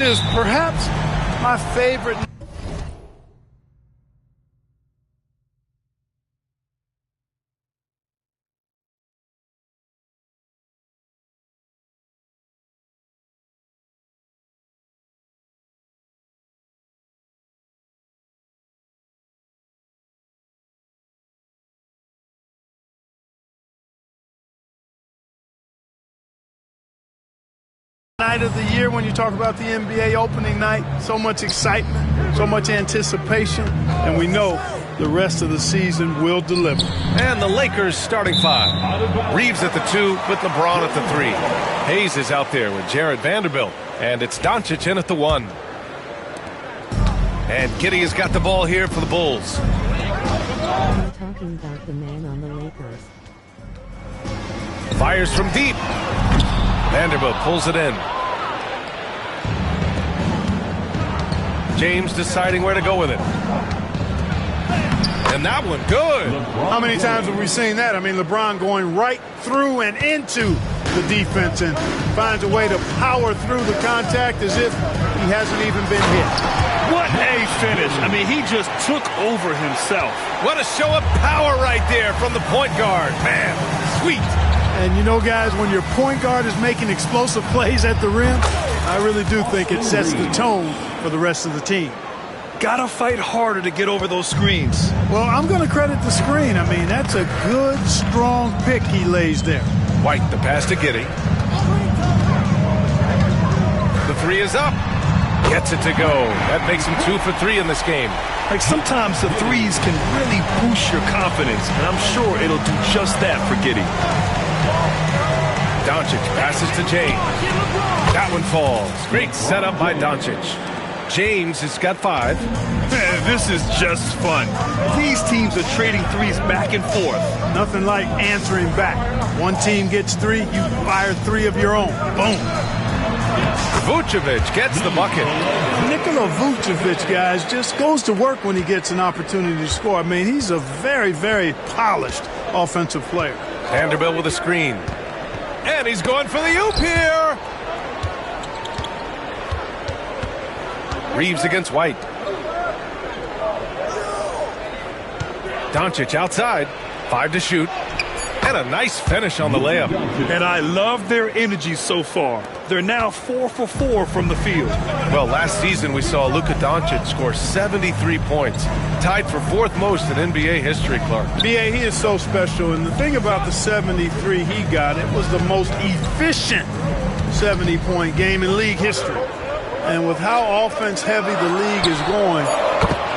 Is perhaps my favorite. Night of the year when you talk about the NBA opening night, so much excitement, so much anticipation, and we know the rest of the season will deliver. And the Lakers starting five. Reeves at the 2 with LeBron at the 3. Hayes is out there with Jared Vanderbilt, and it's Doncic in at the 1. And Giddey has got the ball here for the Bulls. I'm talking about the man on the Lakers. Fires from deep. Vanderbilt pulls it in. James deciding where to go with it. And that one, good. How many times have we seen that? I mean, LeBron going right through and into the defense and finds a way to power through the contact as if he hasn't even been hit. What a finish. I mean, he just took over himself. What a show of power right there from the point guard. Man, sweet. And you know, guys, when your point guard is making explosive plays at the rim, I really do think it sets the tone for the rest of the team. Gotta fight harder to get over those screens. Well, I'm going to credit the screen. I mean, that's a good, strong pick he lays there. White, the pass to Giddey. The 3 is up. Gets it to go. That makes him 2 for 3 in this game. Like, sometimes the threes can really boost your confidence, and I'm sure it'll do just that for Giddey. Doncic passes to James. That one falls. Great setup by Doncic. James has got 5. Man, this is just fun. These teams are trading threes back and forth. Nothing like answering back. One team gets 3, you fire 3 of your own. Boom. Vucevic gets the bucket. Nikola Vucevic, guys, just goes to work when he gets an opportunity to score. I mean, he's a very, very polished offensive player. Vanderbilt with a screen. And he's going for the oop here. Reeves against White. Doncic outside. 5 to shoot. And a nice finish on the layup. And I love their energy so far. They're now 4 for 4 from the field. Well, last season we saw Luka Doncic score 73 points. Tied for 4th most in NBA history, Clark. B.A., he is so special. And the thing about the 73 he got, it was the most efficient 70-point game in league history. And with how offense-heavy the league is going,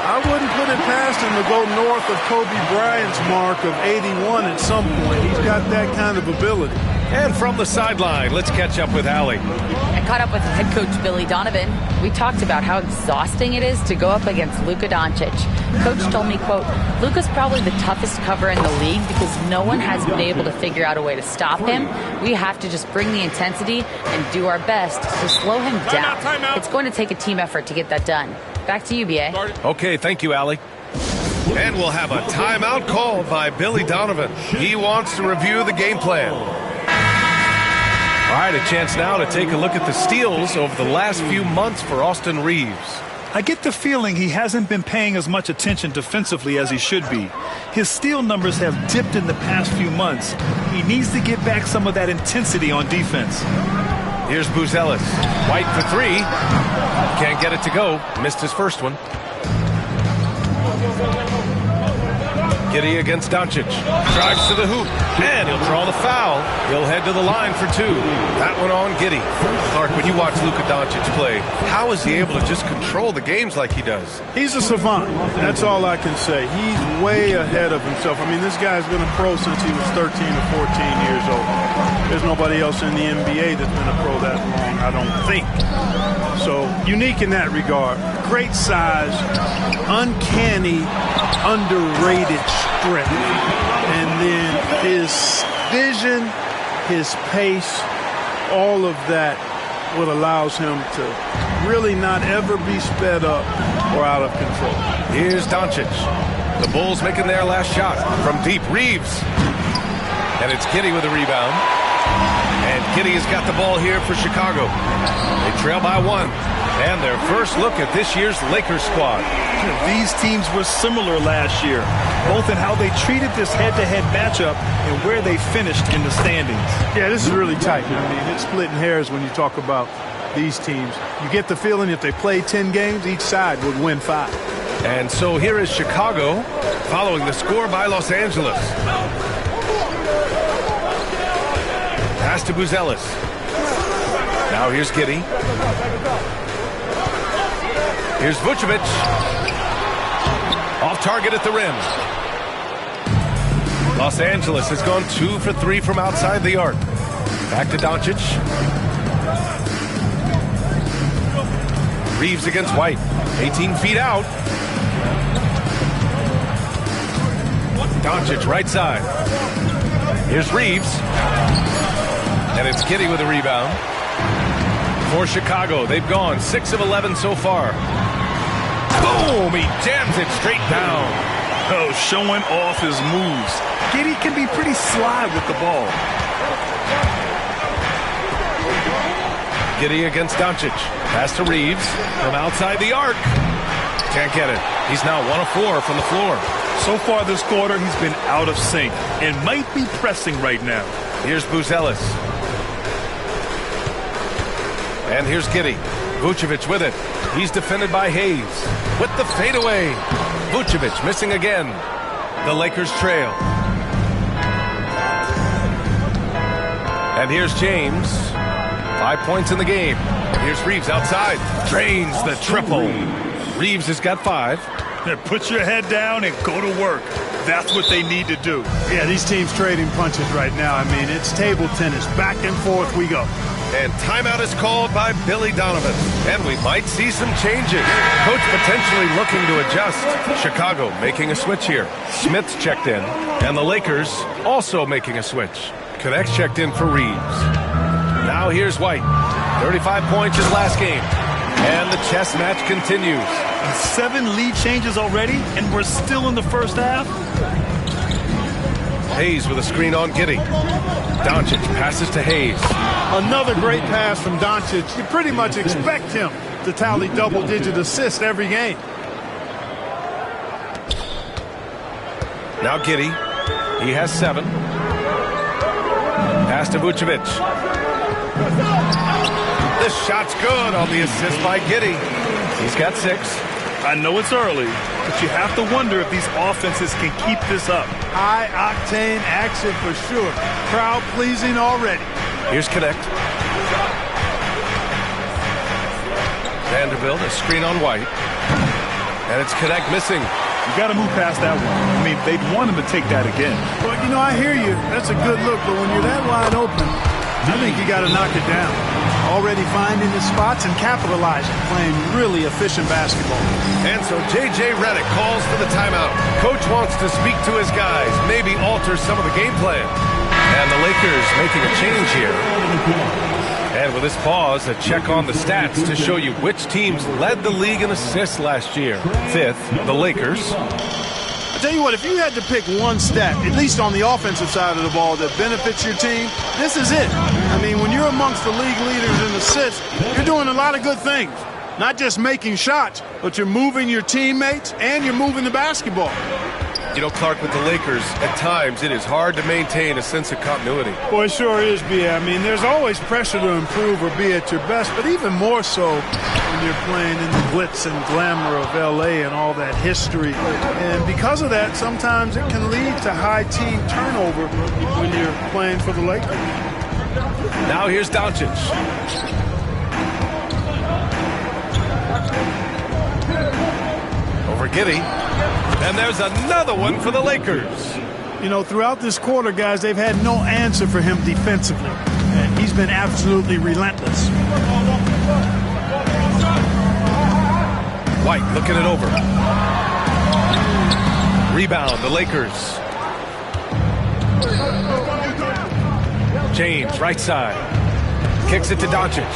I wouldn't put it past him to go north of Kobe Bryant's mark of 81 at some point. He's got that kind of ability. And from the sideline, let's catch up with Allie. I caught up with head coach Billy Donovan. We talked about how exhausting it is to go up against Luka Doncic. Coach told me, quote, Luka's probably the toughest cover in the league because no one has been able to figure out a way to stop him. We have to just bring the intensity and do our best to slow him down. It's going to take a team effort to get that done. Back to you, B.A. Okay, thank you, Allie. And we'll have a timeout called by Billy Donovan. He wants to review the game plan. All right, a chance now to take a look at the steals over the last few months for Austin Reeves. I get the feeling he hasn't been paying as much attention defensively as he should be. His steal numbers have dipped in the past few months. He needs to get back some of that intensity on defense. Here's Buzelis. White for 3. Can't get it to go. Missed his first one. Giddey against Doncic. Drives to the hoop. And he'll draw the foul. He'll head to the line for 2. That one on Giddey. Clark, when you watch Luka Doncic play, how is he able to just control the games like he does? He's a savant. That's all I can say. He's way ahead of himself. I mean, this guy's been a pro since he was 13 or 14 years old. There's nobody else in the NBA that's been a pro that long, I don't think. So, unique in that regard. Great size, uncanny, underrated strength. And then his vision, his pace, all of that what allows him to really not ever be sped up or out of control. Here's Doncic. The Bulls making their last shot from deep. Reeves. And it's Giddey with a rebound. And Giddey has got the ball here for Chicago. They trail by 1. And their first look at this year's Lakers squad. These teams were similar last year, both in how they treated this head-to-head matchup and where they finished in the standings. Yeah, this is really tight. I mean, it's splitting hairs when you talk about these teams. You get the feeling if they play 10 games, each side would win 5. And so here is Chicago following the score by Los Angeles. Pass to Buzelis. Now here's Giddey. Here's Vucevic. Off target at the rim. Los Angeles has gone 2 for 3 from outside the arc. Back to Doncic. Reeves against White. 18 feet out. Doncic right side. Here's Reeves. And it's Giddey with a rebound. For Chicago, they've gone 6 of 11 so far. Boom! He jams it straight down. Oh, showing off his moves. Giddey can be pretty sly with the ball. Giddey against Doncic. Pass to Reeves from outside the arc. Can't get it. He's now 1 of 4 from the floor. So far this quarter, he's been out of sync and might be pressing right now. Here's Buzelis. And here's Giddey. Vucevic with it. He's defended by Hayes. With the fadeaway. Vucevic missing again. The Lakers trail. And here's James. 5 points in the game. Here's Reeves outside. Drains the triple. Reeves has got 5. Put your head down and go to work. That's what they need to do. Yeah, these teams trading punches right now. I mean, it's table tennis. Back and forth we go. And timeout is called by Billy Donovan. And we might see some changes. Coach potentially looking to adjust. Chicago making a switch here. Smith's checked in. And the Lakers also making a switch. Connects checked in for Reeves. Now here's White. 35 points his last game. And the chess match continues. 7 lead changes already, and we're still in the first half. Hayes with a screen on Giddey. Doncic passes to Hayes. Another great pass from Doncic. You pretty much expect him to tally double-digit assists every game. Now Giddey. He has 7. Pass to Vucevic. The shot's good on the assist by Giddey. He's got 6. I know it's early, but you have to wonder if these offenses can keep this up. High-octane action for sure. Crowd-pleasing already. Here's Connect. Vanderbilt, a screen on White. And it's Connect missing. You got to move past that one. I mean, they'd want him to take that again. Well, you know, I hear you. That's a good look, but when you're that wide open, I think you got to knock it down. Already finding his spots and capitalizing, playing really efficient basketball. And so J.J. Redick calls for the timeout. Coach wants to speak to his guys, maybe alter some of the game plan. And the Lakers making a change here. And with this pause, a check on the stats to show you which teams led the league in assists last year. 5th, the Lakers. I tell you what, if you had to pick one stat, at least on the offensive side of the ball, that benefits your team, this is it. I mean, when you're amongst the league leaders in assists, you're doing a lot of good things. Not just making shots, but you're moving your teammates and you're moving the basketball. You know, Clark, with the Lakers, at times it is hard to maintain a sense of continuity. Boy, it sure is, B.A. I mean, there's always pressure to improve or be at your best, but even more so when you're playing in the glitz and glamour of L.A. and all that history. And because of that, sometimes it can lead to high team turnover when you're playing for the Lakers. Now here's Doncic. Over Giddey. And there's another one for the Lakers. You know, throughout this quarter, guys, they've had no answer for him defensively. And he's been absolutely relentless. White looking it over. Rebound, the Lakers. James, right side. Kicks it to Doncic.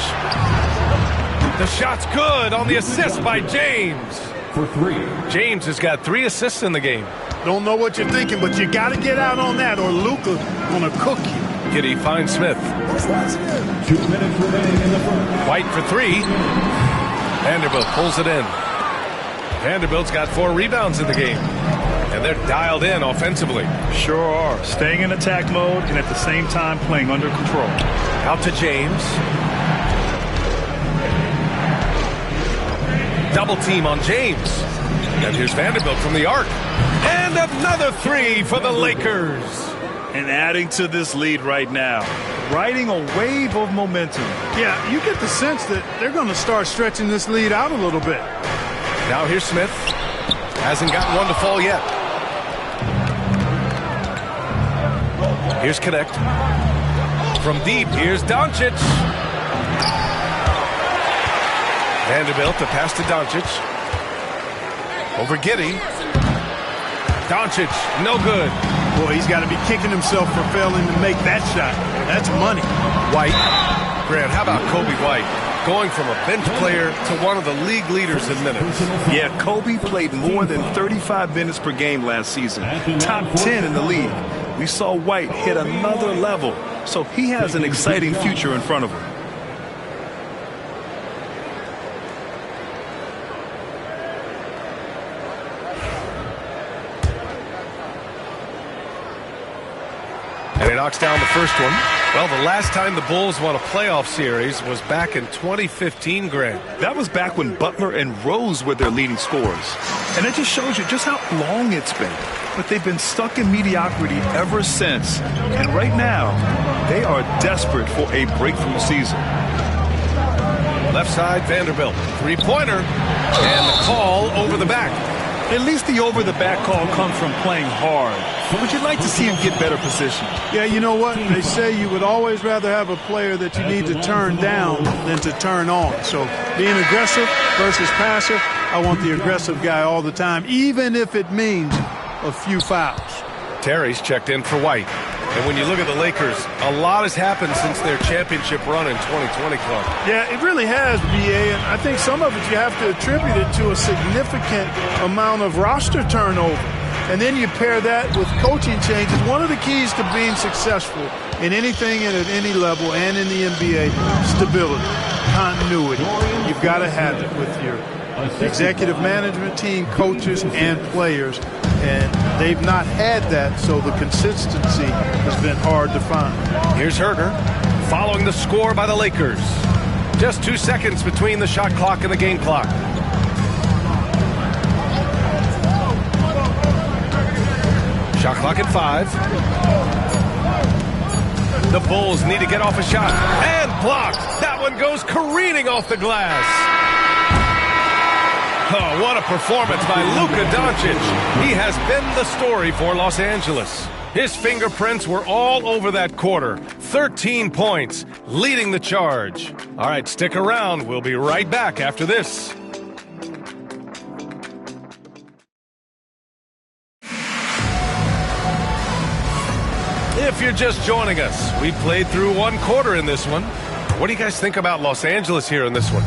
The shot's good on the assist by James. For 3. James has got 3 assists in the game. Don't know what you're thinking, but you got to get out on that or Luka gonna cook you. Giddey finds Smith. 2 minutes remaining in the first. White for three. Vanderbilt pulls it in. Vanderbilt's got 4 rebounds in the game. And they're dialed in offensively. Sure are. Staying in attack mode and at the same time playing under control. Out to James. Double team on James. And here's Vanderbilt from the arc. And another 3 for the Lakers. And adding to this lead right now. Riding a wave of momentum. Yeah, you get the sense that they're going to start stretching this lead out a little bit. Now here's Smith. Hasn't gotten one to fall yet. Here's Connect. From deep, here's Doncic. Vanderbilt, the pass to Doncic. Over Giddey. Doncic, no good. Boy, he's got to be kicking himself for failing to make that shot. That's money. White. Grant, how about Kobe White? Going from a bench player to one of the league leaders in minutes. Yeah, Kobe played more than 35 minutes per game last season. Top 10 in the league. We saw White hit another level, so he has an exciting future in front of him. And he knocks down the first one. Well, the last time the Bulls won a playoff series was back in 2015, Grant. That was back when Butler and Rose were their leading scorers. And it just shows you just how long it's been. But they've been stuck in mediocrity ever since. And right now, they are desperate for a breakthrough season. Left side, Vanderbilt. Three-pointer. And the call over the back. At least the over-the-back call comes from playing hard. But you'd like to see him get better position. Yeah, you know what? They say you would always rather have a player that you need to turn down than to turn on. So being aggressive versus passive, I want the aggressive guy all the time, even if it means a few fouls. Terry's checked in for White. And when you look at the Lakers, a lot has happened since their championship run in 2020, Clark. Yeah, it really has, BA, and I think some of it you have to attribute it to a significant amount of roster turnover. And then you pair that with coaching changes. One of the keys to being successful in anything and at any level and in the NBA, stability, continuity. You've got to have it with your executive management team, coaches, and players. And they've not had that, so the consistency has been hard to find. Here's Herter following the score by the Lakers. Just 2 seconds between the shot clock and the game clock. Shot clock at 5. The Bulls need to get off a shot. And blocked. That one goes careening off the glass. Oh, what a performance by Luka Doncic. He has been the story for Los Angeles. His fingerprints were all over that quarter. 13 points, leading the charge. All right, stick around. We'll be right back after this. If you're just joining us, we played through one quarter in this one. What do you guys think about Los Angeles here in this one?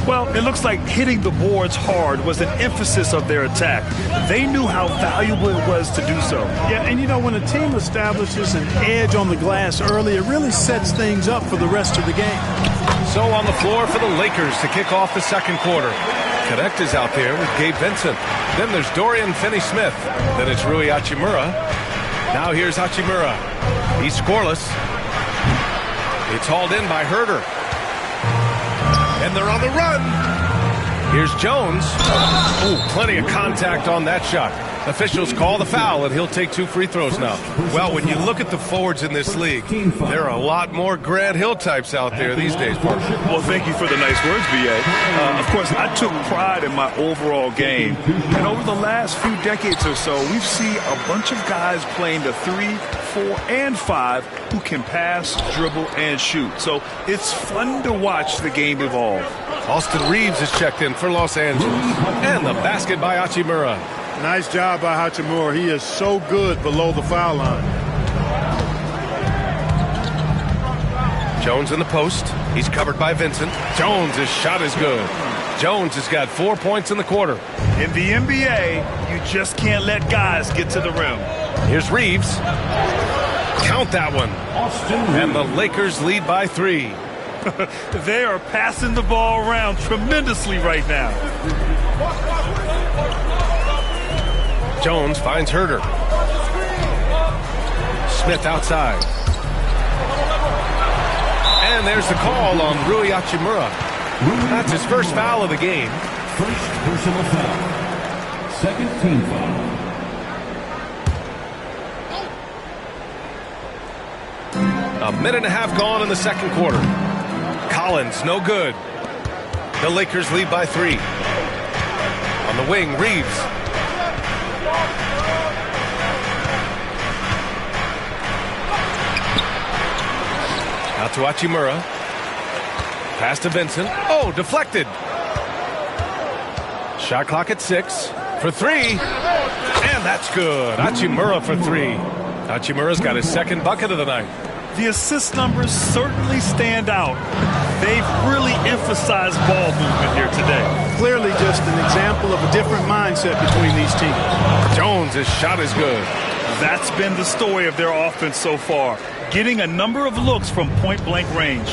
Well, it looks like hitting the boards hard was an emphasis of their attack. They knew how valuable it was to do so. Yeah, and you know, when a team establishes an edge on the glass early, it really sets things up for the rest of the game. So on the floor for the Lakers to kick off the second quarter. Connect is out there with Gabe Vincent. Then there's Dorian Finney-Smith. Then it's Rui Hachimura. Now here's Hachimura. He's scoreless. It's hauled in by Herter. And they're on the run. Here's Jones. Ooh, plenty of contact on that shot. Officials call the foul, and he'll take 2 free throws now. Well, when you look at the forwards in this league, there are a lot more Grant Hill types out there these days, Parker. Well, thank you for the nice words, B.A. Of course, I took pride in my overall game. And over the last few decades or so, we've seen a bunch of guys playing the 3, 4, and 5 who can pass, dribble, and shoot. So it's fun to watch the game evolve. Austin Reeves is checked in for Los Angeles. And the basket by Hachimura. Nice job by Hachimura. He is so good below the foul line. Jones in the post. He's covered by Vincent. Jones' shot is good. Jones has got 4 points in the quarter. In the NBA, you just can't let guys get to the rim. Here's Reeves. Count that one. And the Lakers lead by 3. They are passing the ball around tremendously right now. Jones finds Herder. Smith outside. And there's the call on Rui Hachimura. That's his first foul of the game. First personal foul. Second team foul. A minute and a half gone in the second quarter. Collins, no good. The Lakers lead by 3. On the wing, Reeves. Out to Hachimura. Pass to Vincent. Oh, deflected. Shot clock at 6. For 3. And that's good. Hachimura for 3. Hachimura's got his second bucket of the night. The assist numbers certainly stand out. They've really emphasized ball movement here today. Clearly just an example of a different mindset between these teams. Jones' shot is good. That's been the story of their offense so far, getting a number of looks from point-blank range.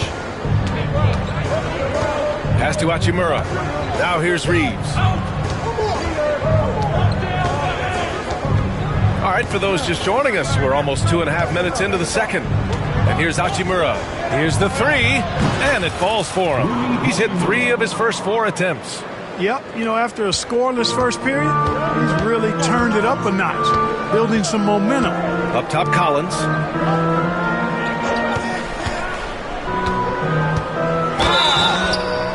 Pass to Hachimura. Now here's Reeves. All right, for those just joining us, we're almost 2.5 minutes into the second. And here's Hachimura. Here's the 3, and it falls for him. He's hit 3 of his first 4 attempts. Yep, after a scoreless first period, he's really turned it up a notch, building some momentum. Up top, Collins.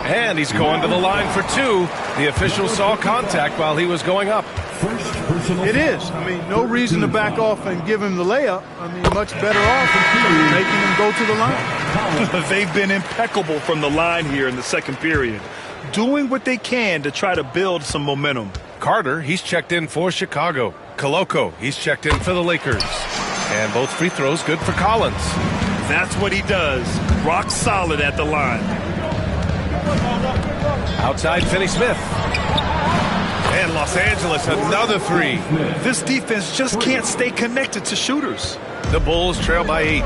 And he's going to the line for 2. The official saw contact while he was going up. It is. No reason to back off and give him the layup. Much better off making him go to the line. They've been impeccable from the line here in the second period, doing what they can to try to build some momentum. Carter, he's checked in for Chicago. Koloko, he's checked in for the Lakers. And both free throws good for Collins. That's what he does. Rock solid at the line. Outside, Finney-Smith. And Los Angeles, another 3. This defense just can't stay connected to shooters. The Bulls trail by 8.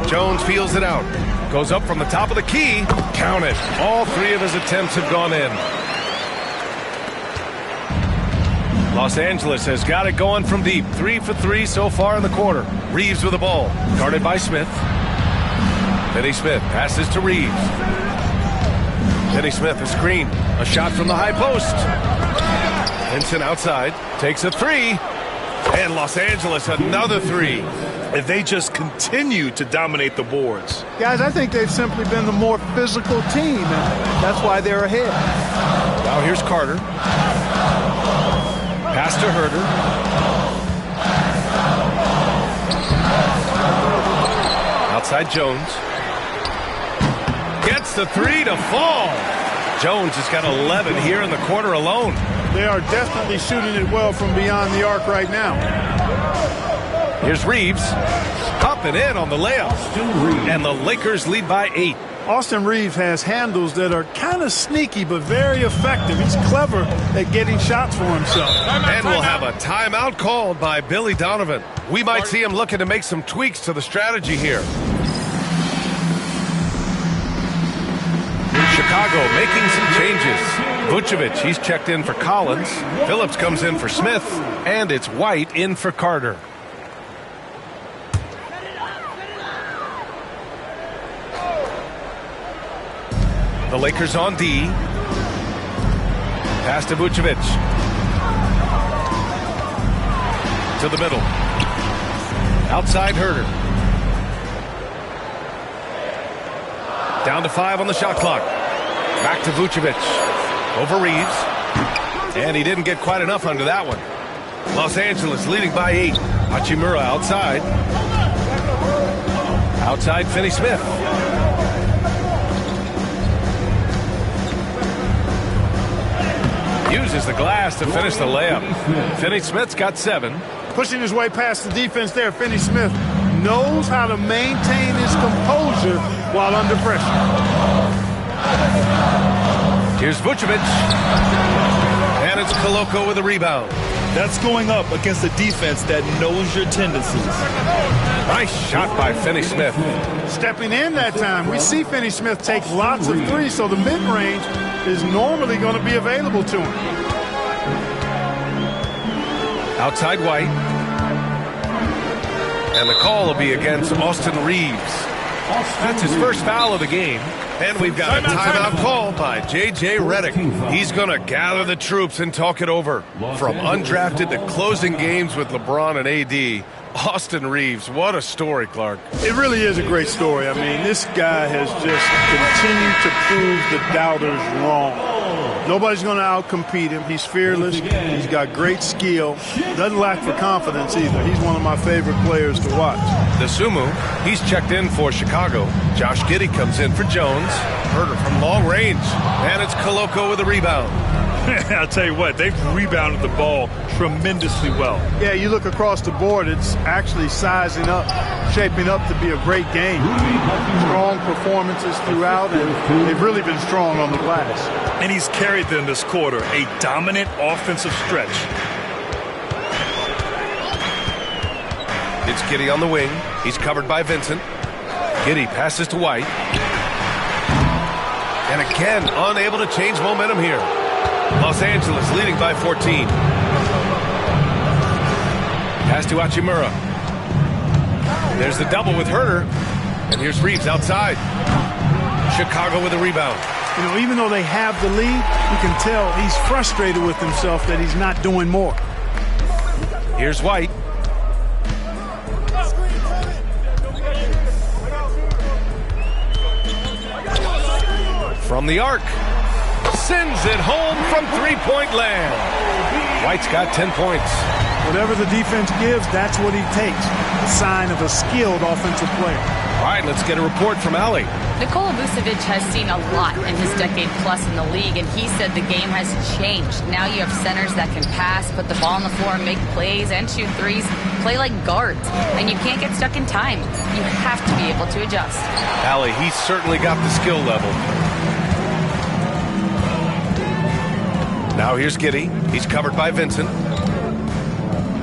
Jones feels it out. Goes up from the top of the key. Count it. All 3 of his attempts have gone in. Los Angeles has got it going from deep. 3 for 3 so far in the quarter. Reeves with the ball. Guarded by Smith. Finney-Smith passes to Reeves. Finney-Smith, a screen. A shot from the high post. Vincent outside. Takes a 3. And Los Angeles, another 3. And they just continue to dominate the boards. Guys, I think they've simply been the more physical team, and that's why they're ahead. Now here's Carter. Pass to Herder. Outside Jones. Gets the 3 to fall. Jones has got 11 here in the quarter alone. They are definitely shooting it well from beyond the arc right now. Here's Reeves. Up and in on the layup. And the Lakers lead by 8. Austin Reeves has handles that are kind of sneaky but very effective. He's clever at getting shots for himself. And we'll have a timeout called by Billy Donovan. We might see him looking to make some tweaks to the strategy here. Chicago making some changes. Vucevic, he's checked in for Collins. Phillips comes in for Smith. And it's White in for Carter. The Lakers on D. Pass to Vucevic. To the middle. Outside Herder. Down to 5 on the shot clock. Back to Vucevic. Over Reeves. And he didn't get quite enough under that one. Los Angeles leading by 8. Hachimura outside. Outside Finney-Smith. Uses the glass to finish the layup. Finney-Smith's got 7. Pushing his way past the defense there, Finney-Smith knows how to maintain his composure while under pressure. Here's Vucevic. And it's Koloko with a rebound. That's going up against a defense that knows your tendencies. Nice shot by Finney Smith. Stepping in that time. We see Finney Smith take lots of threes, so the mid-range is normally going to be available to him. Outside White. And the call will be against Austin Reeves. That's his first foul of the game. And we've got a timeout call by J.J. Redick. He's going to gather the troops and talk it over. From undrafted to closing games with LeBron and A.D., Austin Reeves, what a story, Clark. It really is a great story. I mean, this guy has just continued to prove the doubters wrong. Nobody's going to outcompete him. He's fearless. He's got great skill. Doesn't lack for confidence either. He's one of my favorite players to watch. Dosunmu, he's checked in for Chicago. Josh Giddey comes in for Jones. Herter from long range. And it's Koloko with a rebound. I'll tell you what, they've rebounded the ball tremendously well. Yeah, you look across the board, it's actually sizing up, shaping up to be a great game. Strong performances throughout, and they've really been strong on the glass. And he's carried them this quarter, a dominant offensive stretch. It's Giddey on the wing. He's covered by Vincent. Giddey passes to White. And again, unable to change momentum here. Los Angeles leading by 14. Pass to Hachimura. There's the double with Herter. And here's Reeves outside. Chicago with a rebound. You know, even though they have the lead, you can tell he's frustrated with himself that he's not doing more. Here's White. From the arc. Sends it home from three-point land. White's got 10 points. Whatever the defense gives, that's what he takes. A sign of a skilled offensive player. All right, let's get a report from Ali. Nikola Vucevic has seen a lot in his decade plus in the league, and he said the game has changed. Now you have centers that can pass, put the ball on the floor, make plays, and shoot threes, play like guards, and you can't get stuck in time. You have to be able to adjust. Ali, he's certainly got the skill level. Now here's Giddey. He's covered by Vincent.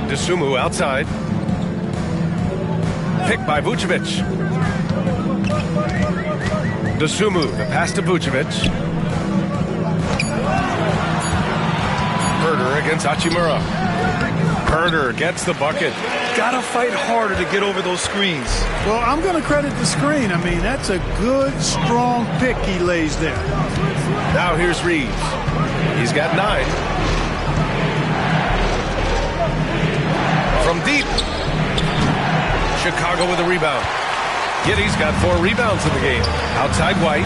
Dosunmu outside. Picked by Vucevic. Dosunmu, the pass to Vucevic. Herter against Hachimura. Herter gets the bucket. Gotta fight harder to get over those screens. Well, I'm going to credit the screen. I mean, that's a good, strong pick he lays there. Now here's Reeves. He's got 9. From deep. Chicago with a rebound. Giddey's got 4 rebounds in the game. Outside White.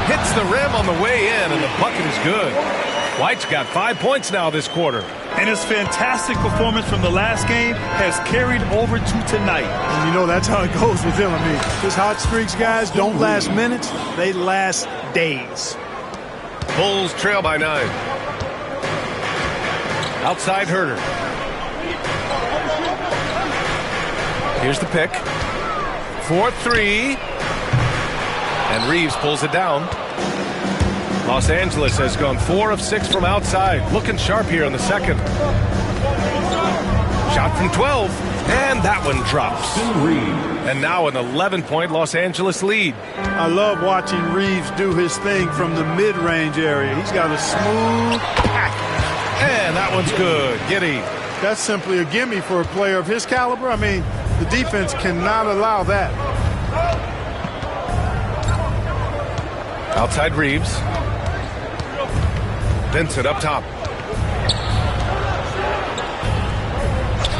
Hits the rim on the way in, and the bucket is good. White's got 5 points now this quarter. And his fantastic performance from the last game has carried over to tonight. And you know, that's how it goes with him. I mean, his hot streaks, guys, don't last minutes. They last days. Bulls trail by 9. Outside Herter. Here's the pick. 4-3. And Reeves pulls it down. Los Angeles has gone 4 of 6 from outside. Looking sharp here in the second. Shot from 12. And that one drops. And now an 11-point Los Angeles lead. I love watching Reeves do his thing from the mid-range area. He's got a smooth package. And that one's good. Giddey. That's simply a gimme for a player of his caliber. I mean, the defense cannot allow that. Outside Reeves. Vincent up top.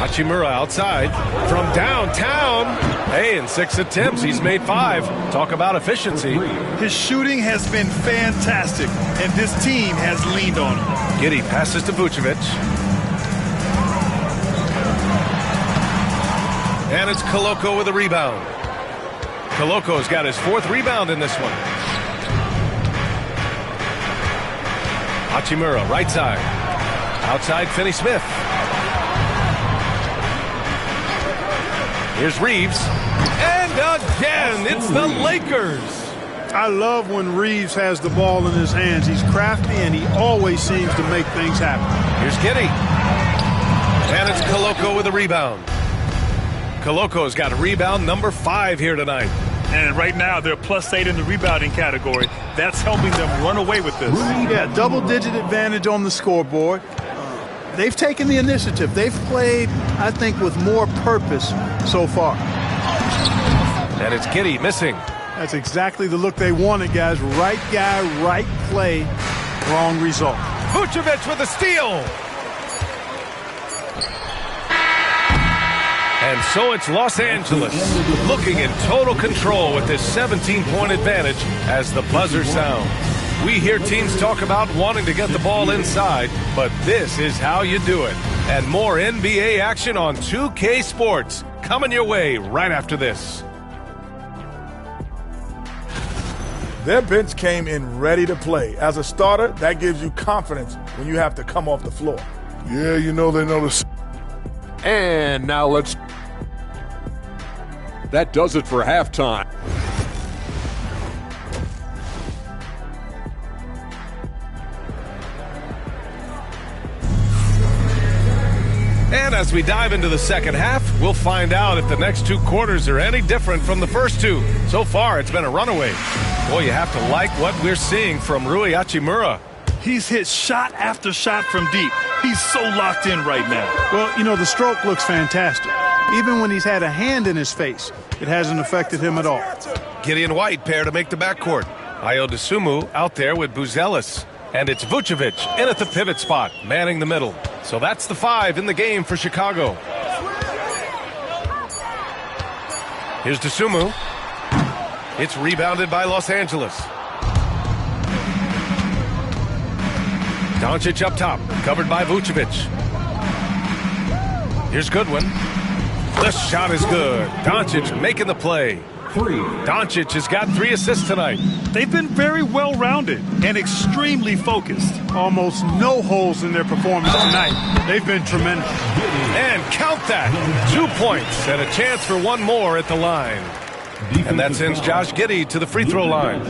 Hachimura outside from downtown. Hey, in 6 attempts, he's made 5. Talk about efficiency. His shooting has been fantastic, and this team has leaned on him. Giddey passes to Vucevic. And it's Koloko with a rebound. Koloko's got his 4th rebound in this one. Hachimura, right side. Outside, Finney Smith. Here's Reeves. And again. It's the Lakers. I love when Reeves has the ball in his hands. He's crafty, and he always seems to make things happen. Here's Giddey. And it's Koloko with a rebound. Koloko's got rebound number 5 here tonight. And right now, they're +8 in the rebounding category. That's helping them run away with this. Yeah, double-digit advantage on the scoreboard. They've taken the initiative. They've played, I think, with more purpose so far. And it's Giddey missing. That's exactly the look they wanted, guys. Right guy, right play, wrong result. Vucevic with a steal. And so it's Los Angeles looking in total control with this 17-point advantage as the buzzer sounds. We hear teams talk about wanting to get the ball inside, but this is how you do it. And more NBA action on 2K Sports coming your way right after this. Their bench came in ready to play. As a starter, that gives you confidence when you have to come off the floor. Yeah, you know they know the. And now let's. That does it for halftime. And as we dive into the second half, we'll find out if the next 2 quarters are any different from the first 2. So far, it's been a runaway. Boy, you have to like what we're seeing from Rui Hachimura. He's hit shot after shot from deep. He's so locked in right now. Well, you know, the stroke looks fantastic. Even when he's had a hand in his face, it hasn't affected him at all. Giddey and White pair to make the backcourt. Ayo Dosunmu out there with Buzelis. And it's Vucevic in at the pivot spot, manning the middle. So that's the 5 in the game for Chicago. Here's Dosunmu. It's rebounded by Los Angeles. Doncic up top, covered by Vucevic. Here's Goodwin. The shot is good. Doncic making the play. Doncic has got 3 assists tonight. They've been very well-rounded and extremely focused. Almost no holes in their performance tonight. They've been tremendous. And count that. 2 points and a chance for 1 more at the line. And that sends Josh Giddey to the free throw line.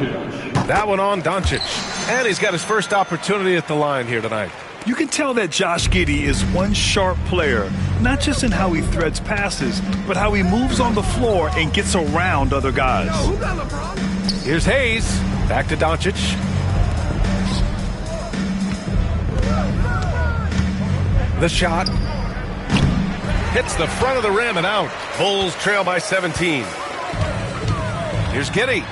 That one on Doncic. And he's got his first opportunity at the line here tonight. You can tell that Josh Giddey is one sharp player, not just in how he threads passes, but how he moves on the floor and gets around other guys. Here's Hayes. Back to Doncic. The shot. Hits the front of the rim and out. Bulls trail by 17. Here's Giddey.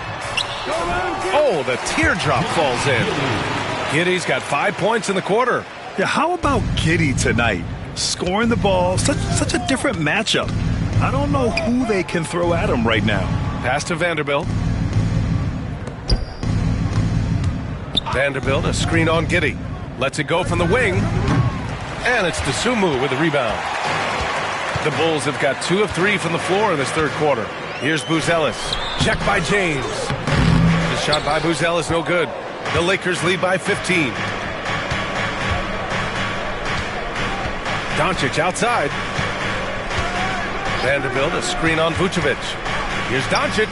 Oh, the teardrop falls in. Giddey's got 5 points in the quarter. Yeah, how about Giddey tonight? Scoring the ball, such a different matchup. I don't know who they can throw at him right now. Pass to Vanderbilt. Vanderbilt, a screen on Giddey. Lets it go from the wing. And it's Dosunmu with the rebound. The Bulls have got 2 of 3 from the floor in this third quarter. Here's Buzelis. Check by James. The shot by Buzelis, no good. The Lakers lead by 15. Doncic outside. Vanderbilt, a screen on Vucevic. Here's Doncic.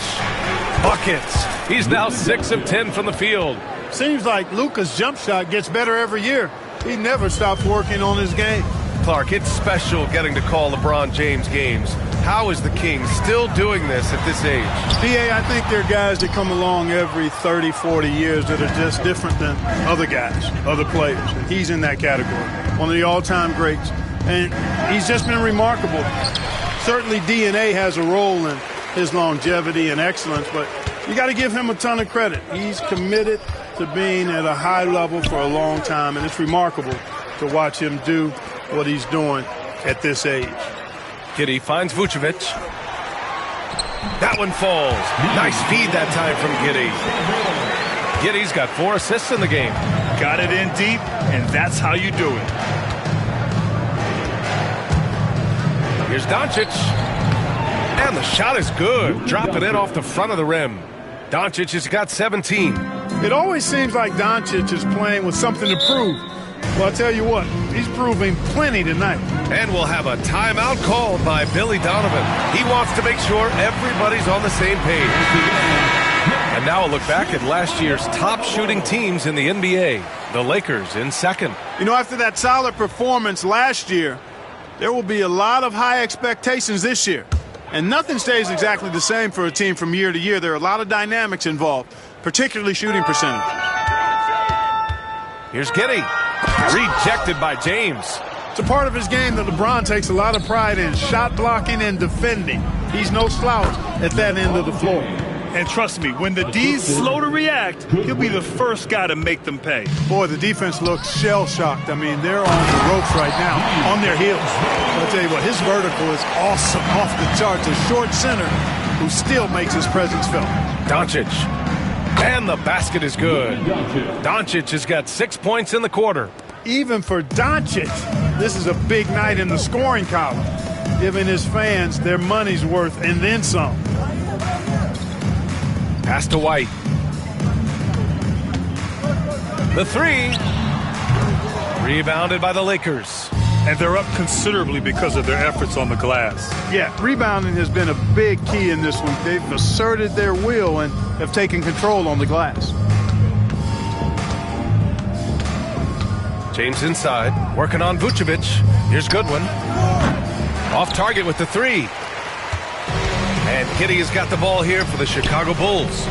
Buckets. He's now 6 of 10 from the field. Seems like Luka's jump shot gets better every year. He never stops working on his game. Clark, it's special getting to call LeBron James games. How is the King still doing this at this age? DA, I think there are guys that come along every 30, 40 years that are just different than other guys, other players. And he's in that category. One of the all-time greats. And he's just been remarkable. Certainly DNA has a role in his longevity and excellence, but you got to give him a ton of credit. He's committed to being at a high level for a long time, and it's remarkable to watch him do what he's doing at this age. Giddey finds Vucevic. That one falls. Nice feed that time from Giddey. Giddey's got 4 assists in the game. Got it in deep, and that's how you do it. Here's Doncic. And the shot is good. Dropping it off the front of the rim. Doncic has got 17. It always seems like Doncic is playing with something to prove. Well, I'll tell you what, he's proving plenty tonight. And we'll have a timeout called by Billy Donovan. He wants to make sure everybody's on the same page. And now a look back at last year's top shooting teams in the NBA. The Lakers in second. You know, after that solid performance last year, there will be a lot of high expectations this year. And nothing stays exactly the same for a team from year to year. There are a lot of dynamics involved, particularly shooting percentage. Here's Giddey. Rejected by James. It's a part of his game that LeBron takes a lot of pride in, shot blocking and defending. He's no slouch at that end of the floor. And trust me, when the D's slow to react, he'll be the first guy to make them pay. Boy, the defense looks shell-shocked. I mean, they're on the ropes right now, on their heels. But I'll tell you what, his vertical is awesome, off the charts. A short center who still makes his presence felt. Doncic. And the basket is good. Doncic has got 6 points in the quarter. Even for Doncic, this is a big night in the scoring column, giving his fans their money's worth and then some. Pass to White. The three. Rebounded by the Lakers. And they're up considerably because of their efforts on the glass. Yeah, rebounding has been a big key in this one. They've asserted their will and have taken control on the glass. James inside, working on Vucevic. Here's Goodwin. Off target with the three. And Giddey has got the ball here for the Chicago Bulls.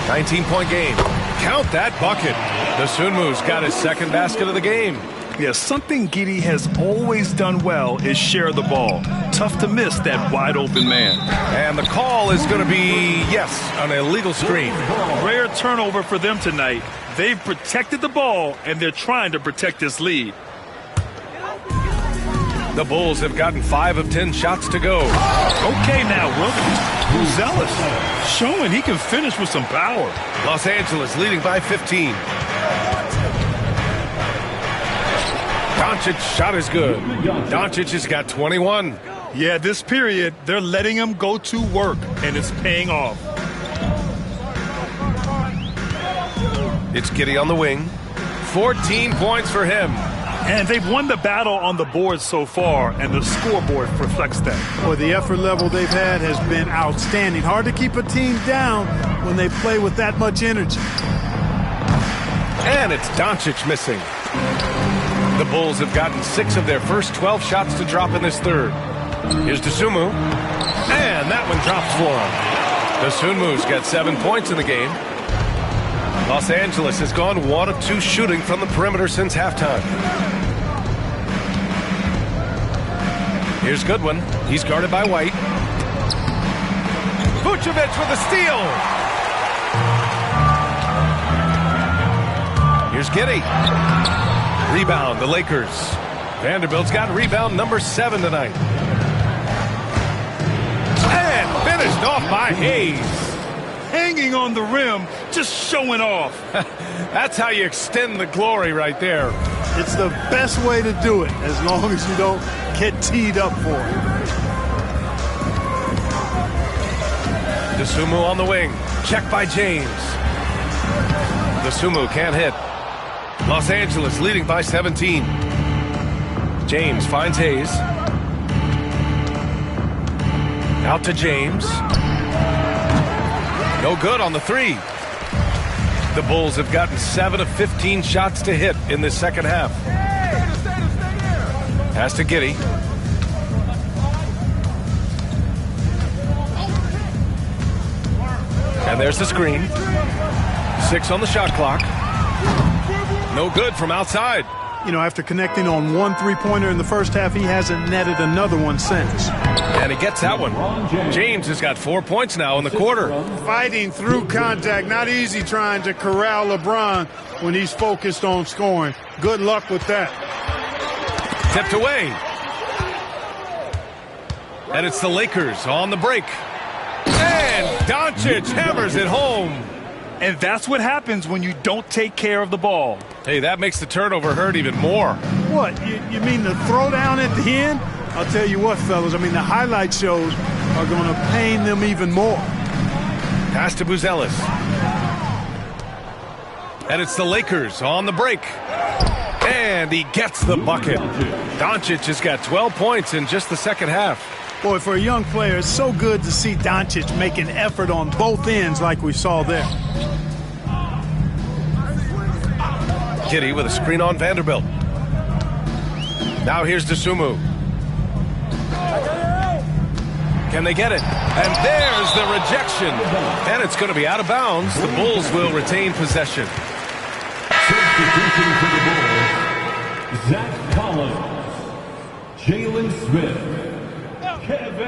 19-point game. Count that bucket. Dosunmu's got his second basket of the game. Yeah, something Giddey has always done well is share the ball. Tough to miss that wide-open man. And the call is going to be, yes, an illegal screen. Rare turnover for them tonight. They've protected the ball, and they're trying to protect this lead. The Bulls have gotten 5 of 10 shots to go. Okay now, Wilkins. Buzelis showing he can finish with some power. Los Angeles leading by 15. Doncic's shot is good. Doncic has got 21. Yeah, this period, they're letting him go to work, and it's paying off. It's Giddey on the wing. 14 points for him. And they've won the battle on the board so far, and the scoreboard reflects that. Boy, the effort level they've had has been outstanding. Hard to keep a team down when they play with that much energy. And it's Doncic missing. The Bulls have gotten 6 of their first 12 shots to drop in this third. Here's Dosunmu. And that one drops for him. Dosunmu's got 7 points in the game. Los Angeles has gone 1 of 2 shooting from the perimeter since halftime. Here's Goodwin. He's guarded by White. Vucevic with a steal. Here's Giddey. Rebound, the Lakers. Vanderbilt's got rebound number 7 tonight. And finished off by Hayes. Hanging on the rim, just showing off. That's how you extend the glory right there. It's the best way to do it, as long as you don't get teed up for it. Dosunmu on the wing. Check by James. Dosunmu can't hit. Los Angeles leading by 17. James finds Hayes. Out to James. No good on the three. The Bulls have gotten 7 of 15 shots to hit in this second half. Pass to Giddey. And there's the screen. 6 on the shot clock. No good from outside. You know, after connecting on 1 3-pointer in the first half, he hasn't netted another one since. And he gets that one. James has got 4 points now in the quarter. Fighting through contact. Not easy trying to corral LeBron when he's focused on scoring. Good luck with that. Tipped away. And it's the Lakers on the break. And Doncic hammers it home. And that's what happens when you don't take care of the ball. Hey, that makes the turnover hurt even more. What, you mean the throwdown at the end? I'll tell you what, fellas, I mean, the highlight shows are going to pain them even more. Pass to Buzelis. And it's the Lakers on the break. And he gets the bucket. Doncic has got 12 points in just the second half. Boy, for a young player, it's so good to see Doncic make an effort on both ends like we saw there. Giddey with a screen on Vanderbilt. Now here's Dosunmu. Can they get it? And there's the rejection. And it's going to be out of bounds. The Bulls will retain possession. Substitution for the Bulls, Zach Collins, Jalen Smith, Kevin.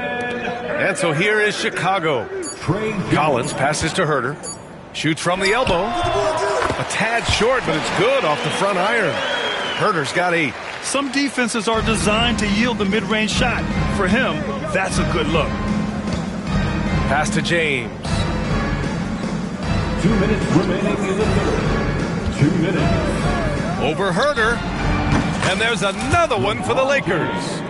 And so here is Chicago. Collins passes to Herter. Shoots from the elbow. A tad short, but it's good off the front iron. Herter's got 8. Some defenses are designed to yield the mid-range shot. For him, that's a good look. Pass to James. 2 minutes remaining in the third. 2 minutes. Over Herter. And there's another one for the Lakers.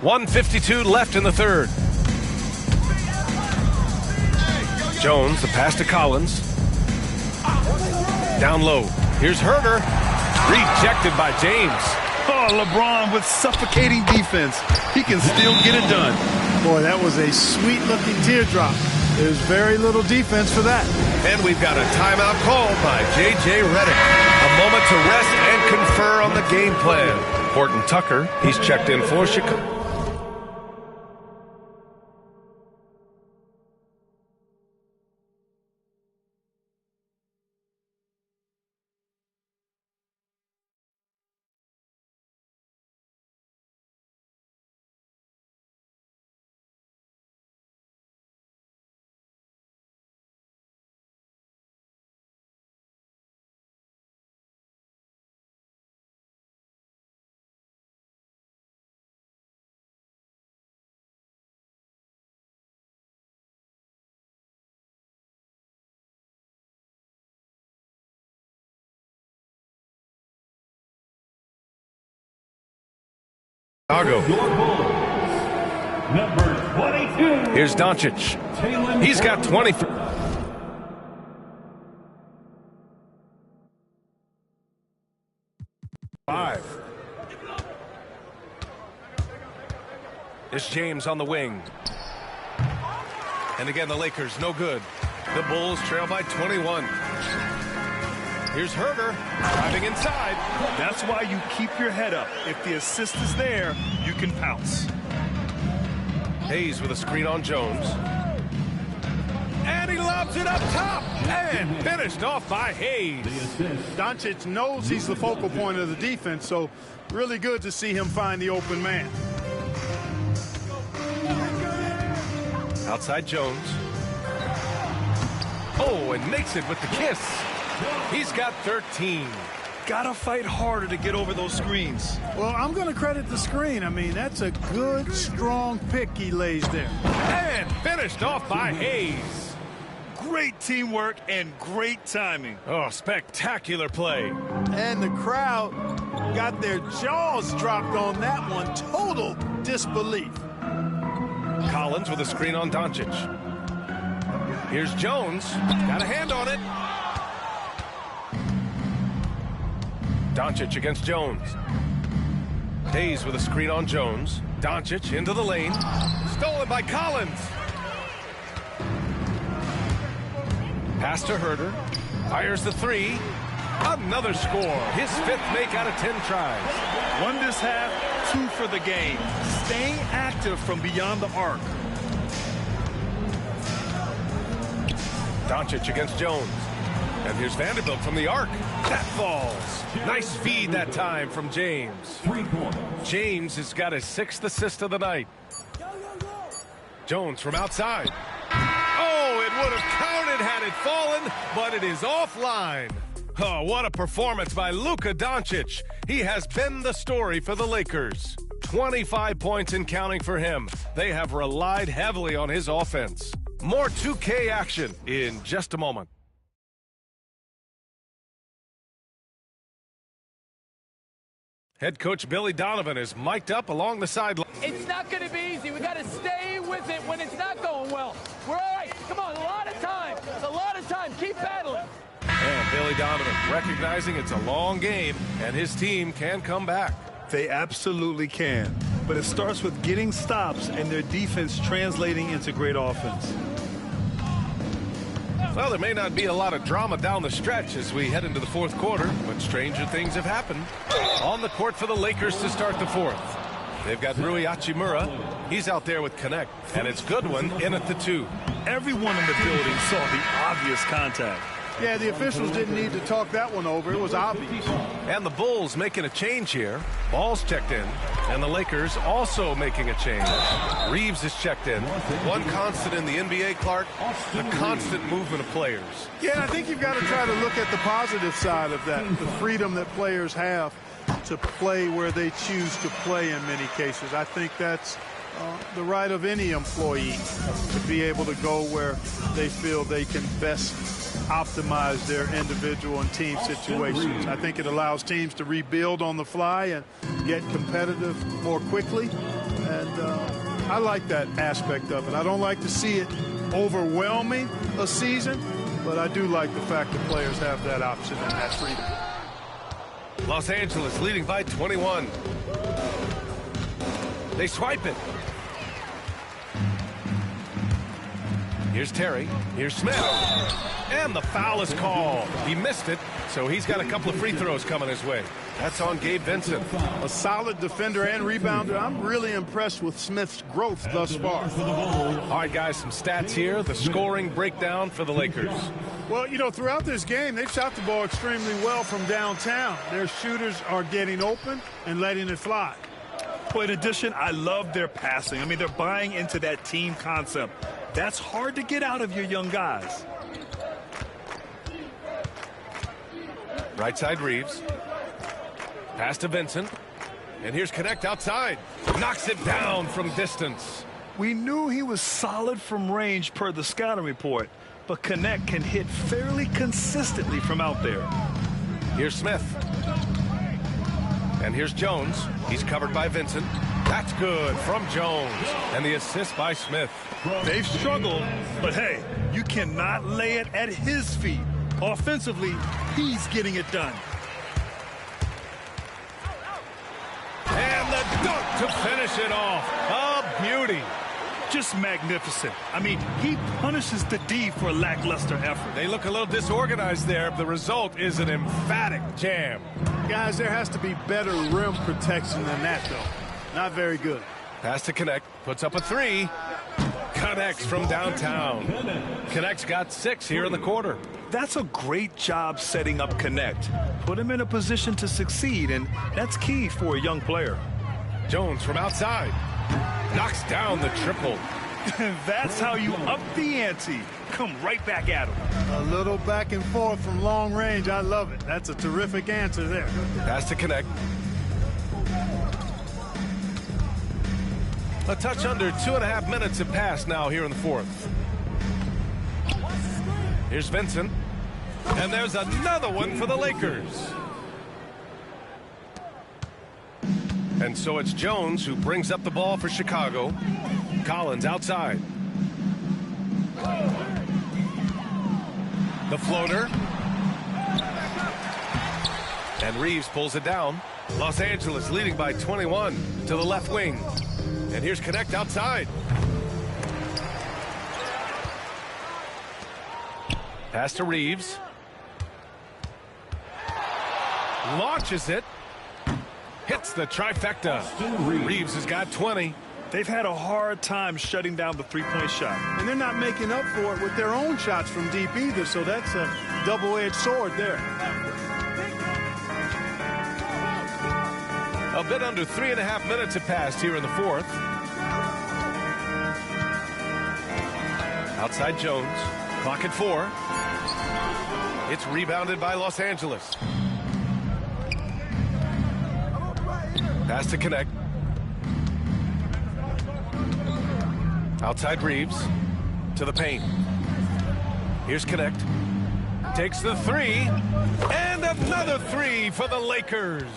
1:52 left in the third. Jones, the pass to Collins. Down low. Here's Herter. Rejected by James. Oh, LeBron with suffocating defense. He can still get it done. Boy, that was a sweet-looking teardrop. There's very little defense for that. And we've got a timeout called by J.J. Redick. A moment to rest and confer on the game plan. Horton Tucker, he's checked in for Chicago. Number 22. Here's Doncic. He's got 23. It's James on the wing. And again, the Lakers, no good. The Bulls trail by 21. Here's Herter driving inside. That's why you keep your head up. If the assist is there, you can pounce. Hayes with a screen on Jones. And he lobs it up top. And finished off by Hayes. Doncic knows he's the focal point of the defense, so really good to see him find the open man. Outside Jones. Oh, and makes it with the kiss. He's got 13. Gotta fight harder to get over those screens. Well, I'm going to credit the screen. I mean, that's a good, strong pick he lays there. And finished off by Hayes. Great teamwork and great timing. Oh, spectacular play. And the crowd got their jaws dropped on that one. Total disbelief. Collins with a screen on Doncic. Here's Jones. Got a hand on it. Doncic against Jones. Hayes with a screen on Jones. Doncic into the lane. Stolen by Collins. Pass to Herter. Fires the three. Another score. His 5th make out of 10 tries. 1 this half, 2 for the game. Staying active from beyond the arc. Doncic against Jones. And here's Vanderbilt from the arc. That falls. Nice feed that time from James. James has got his 6th assist of the night. Jones from outside. Oh, it would have counted had it fallen, but it is offline. Oh, what a performance by Luka Doncic. He has been the story for the Lakers. 25 points and counting for him. They have relied heavily on his offense. More 2K action in just a moment. Head coach Billy Donovan is mic'd up along the sideline. It's not going to be easy. We got to stay with it when it's not going well. We're all right. Come on, a lot of time. It's a lot of time. Keep battling. And Billy Donovan recognizing it's a long game and his team can come back. They absolutely can. But it starts with getting stops and their defense translating into great offense. Well, there may not be a lot of drama down the stretch as we head into the fourth quarter, but stranger things have happened. On the court for the Lakers to start the fourth. They've got Rui Hachimura. He's out there with Connect, and it's Goodwin in at the 2. Everyone in the building saw the obvious contact. Yeah, the officials didn't need to talk that one over. It was obvious. And the Bulls making a change here. Ball's checked in, and the Lakers also making a change. Reeves is checked in. One constant in the NBA, Clark, the constant movement of players. Yeah, I think you've got to try to look at the positive side of that, the freedom that players have to play where they choose to play in many cases. I think that's the right of any employee to be able to go where they feel they can best optimize their individual and team situations. I think it allows teams to rebuild on the fly and get competitive more quickly. And I like that aspect of it. I don't like to see it overwhelming a season, but I do like the fact that players have that option and that freedom. Los Angeles leading by 21. They swipe it. Here's Terry. Here's Smith. And the foul is called. He missed it, so he's got a couple of free throws coming his way. That's on Gabe Vincent. A solid defender and rebounder. I'm really impressed with Smith's growth thus far. All right, guys, some stats here. The scoring breakdown for the Lakers. Well, you know, throughout this game, they've shot the ball extremely well from downtown. Their shooters are getting open and letting it fly. But in addition, I love their passing. I mean, they're buying into that team concept. That's hard to get out of your young guys. Right side Reeves. Pass to Vincent. And here's Connect outside. Knocks it down from distance. We knew he was solid from range per the scouting report, but Connect can hit fairly consistently from out there. Here's Smith. And here's Jones. He's covered by Vincent. That's good from Jones. And the assist by Smith. They've struggled, but hey, you cannot lay it at his feet. Offensively, he's getting it done. And the dunk to finish it off. A beauty. Just magnificent. I mean, he punishes the D for lackluster effort. They look a little disorganized there. The result is an emphatic jam. Guys, there has to be better rim protection than that, though. Not very good. Pass to Connect. Puts up a 3. Connects from downtown. Connect's got 6 here in the quarter. That's a great job setting up Connect. Put him in a position to succeed, and that's key for a young player. Jones from outside. Knocks down the triple. That's how you up the ante. Come right back at him. A little back and forth from long range. I love it. That's a terrific answer there. Pass to Connect. A touch under 2.5 minutes have passed now here in the fourth. Here's Vincent. And there's another one for the Lakers. And so it's Jones who brings up the ball for Chicago. Collins outside. The floater. And Reeves pulls it down. Los Angeles leading by 21 to the left wing. And here's Connect outside. Pass to Reeves. Launches it. Hits the trifecta. Reeves has got 20. They've had a hard time shutting down the three-point shot. And they're not making up for it with their own shots from deep either, so that's a double-edged sword there. A bit under 3.5 minutes have passed here in the fourth. Outside Jones. Clock at 4. It's rebounded by Los Angeles. Pass to Connect. Outside Reeves. To the paint. Here's Connect. Takes the 3. And another 3 for the Lakers.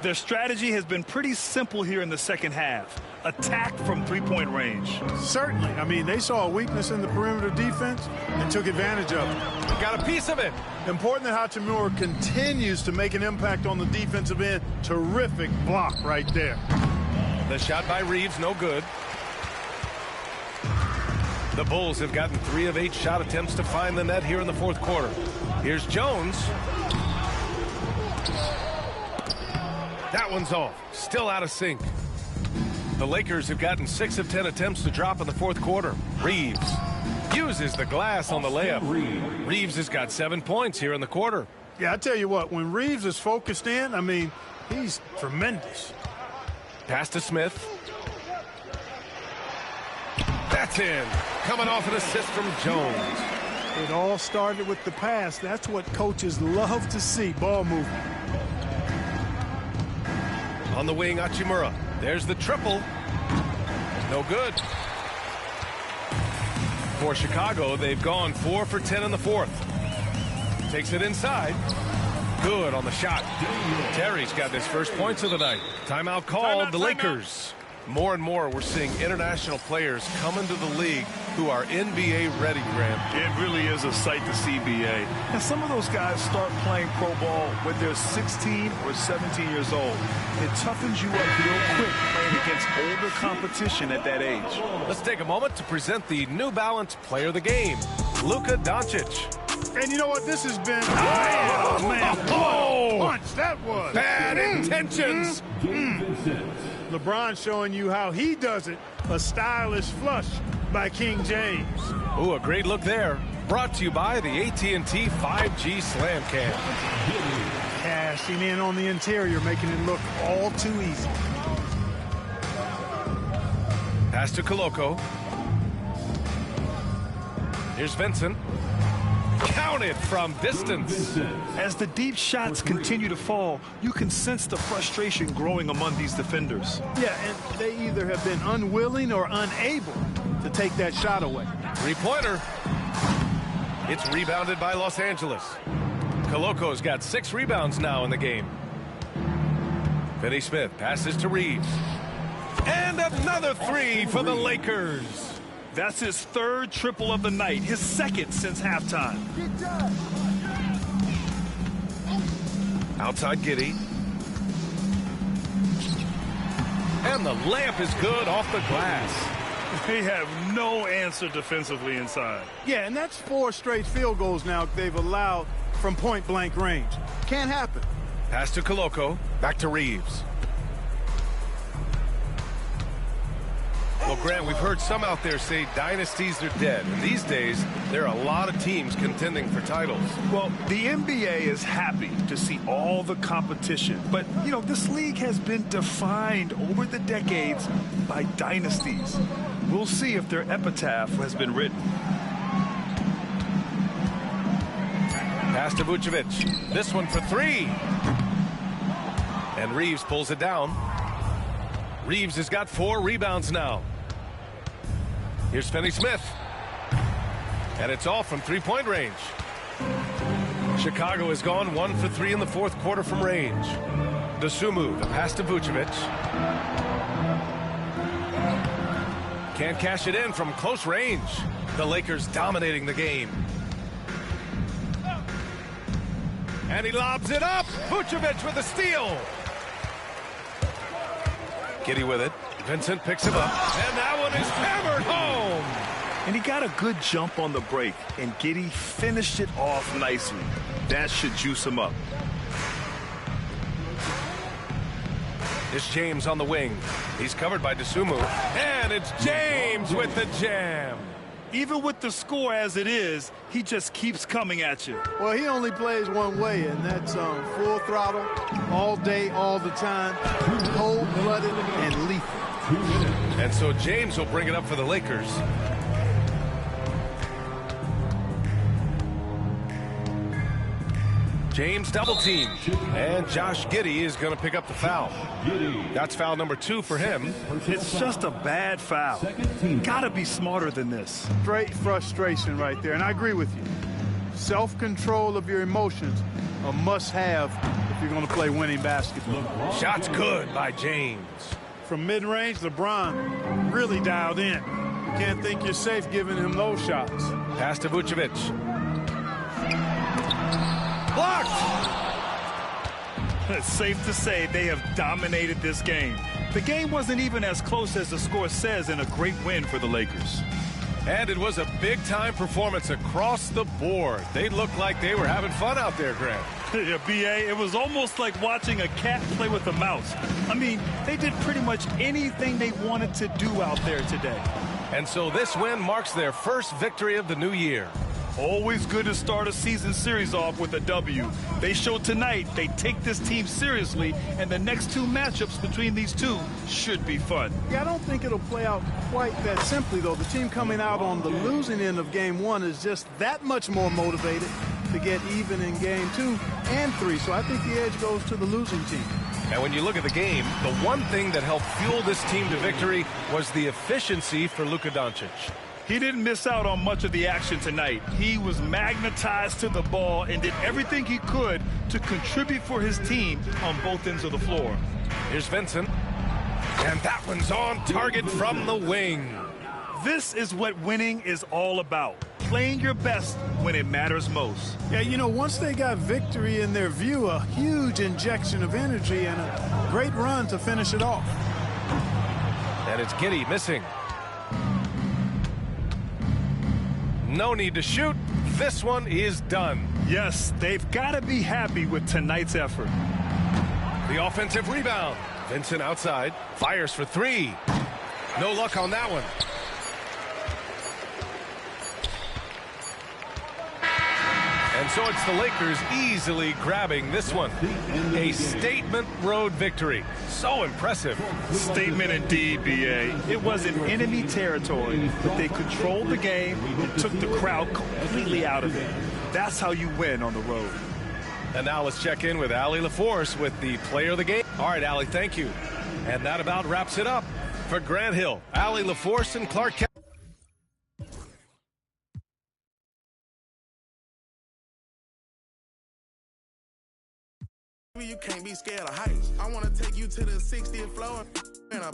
Their strategy has been pretty simple here in the second half. Attack from three-point range. Certainly. I mean, they saw a weakness in the perimeter defense and took advantage of it. Got a piece of it. Important that Hachimura continues to make an impact on the defensive end. Terrific block right there. The shot by Reeves, no good. The Bulls have gotten 3 of 8 shot attempts to find the net here in the fourth quarter. Here's Jones. That one's off. Still out of sync. The Lakers have gotten 6 of 10 attempts to drop in the fourth quarter. Reeves uses the glass on the layup. Reeves has got 7 points here in the quarter. Yeah, I tell you what, when Reeves is focused in, I mean, he's tremendous. Pass to Smith. That's in. Coming off an assist from Jones. It all started with the pass. That's what coaches love to see, ball movement. On the wing, Hachimura. There's the triple. No good. For Chicago, they've gone 4 for 10 in the fourth. Takes it inside. Good on the shot. Terry's got his first points of the night. Timeout called. The Lakers. More and more, we're seeing international players come into the league who are NBA ready, Graham. It really is a sight to see, BA. And some of those guys start playing pro ball when they're 16 or 17 years old. It toughens you up real quick playing against older competition at that age. Let's take a moment to present the New Balance Player of the Game, Luka Doncic. And you know what? This has been... Oh, man. Oh, punch that was. Bad intentions. LeBron showing you how he does it. A stylish flush by King James. Ooh, a great look there. Brought to you by the AT&T 5G Slam Cam. Cashing in on the interior, making it look all too easy. Pass to Koloko. Here's Vincent. Counted from distance. As the deep shots continue to fall, you can sense the frustration growing among these defenders. Yeah, and they either have been unwilling or unable to take that shot away. Three-pointer. It's rebounded by Los Angeles. Koloko's got 6 rebounds now in the game. Finney Smith passes to Reeves. And another 3 for the Lakers. That's his 3rd triple of the night, his 2nd since halftime. Outside Giddey. And the layup is good off the glass. They have no answer defensively inside. Yeah, and that's 4 straight field goals now they've allowed from point-blank range. Can't happen. Pass to Koloko. Back to Reeves. Well, Grant, we've heard some out there say dynasties are dead. And these days, there are a lot of teams contending for titles. Well, the NBA is happy to see all the competition. But, you know, this league has been defined over the decades by dynasties. We'll see if their epitaph has been written. Pass to Vucevic. This one for 3. And Reeves pulls it down. Reeves has got 4 rebounds now. Here's Finney Smith. And it's all from three-point range. Chicago has gone 1 for 3 in the fourth quarter from range. Dosunmu, the pass to Vucevic. Can't cash it in from close range. The Lakers dominating the game. And he lobs it up. Vucevic with a steal. Giddey with it. Vincent picks him up. And that one is hammered home. And he got a good jump on the break. And Giddey finished it off nicely. That should juice him up. It's James on the wing. He's covered by Dosunmu. And it's James with the jam. Even with the score as it is, he just keeps coming at you. Well, he only plays one way, and that's full throttle, all day, all the time, cold-blooded and lethal. And so James will bring it up for the Lakers. James double teamed. And Josh Giddey is going to pick up the foul. That's foul number 2 for him. It's just a bad foul. Gotta be smarter than this. Straight frustration right there, and I agree with you. Self-control of your emotions a must-have if if you're going to play winning basketball. Shot's good by James. From mid-range, LeBron really dialed in. You can't think you're safe giving him those shots. Pass to Vucevic. Blocked! It's safe to say they have dominated this game. The game wasn't even as close as the score says in a great win for the Lakers. And it was a big-time performance across the board. They looked like they were having fun out there, Grant. Yeah, B.A., it was almost like watching a cat play with a mouse. I mean, they did pretty much anything they wanted to do out there today. And so this win marks their first victory of the new year. Always good to start a season series off with a W. They showed tonight they take this team seriously, and the next two matchups between these two should be fun. Yeah, I don't think it'll play out quite that simply, though. The team coming out on the losing end of game one is just that much more motivated to get even in game 2 and 3. So I think the edge goes to the losing team. And when you look at the game, the one thing that helped fuel this team to victory was the efficiency for Luka Doncic. He didn't miss out on much of the action tonight. He was magnetized to the ball and did everything he could to contribute for his team on both ends of the floor. Here's Vincent. And that one's on target from the wing. This is what winning is all about. Playing your best when it matters most. Yeah, you know, once they got victory in their view, a huge injection of energy and a great run to finish it off. And it's Giddey missing. No need to shoot. This one is done. Yes, they've got to be happy with tonight's effort. The offensive rebound. Vincent outside. Fires for three. No luck on that one. And so it's the Lakers easily grabbing this one. A statement road victory. So impressive. Statement indeed, B.A. It was in enemy territory, but they controlled the game and took the crowd completely out of it. That's how you win on the road. And now let's check in with Allie LaForce with the player of the game. All right, Allie, thank you. And that about wraps it up. For Grant Hill, Allie LaForce, and Clark Kent. You can't be scared of heights. I want to take you to the 60th floor and a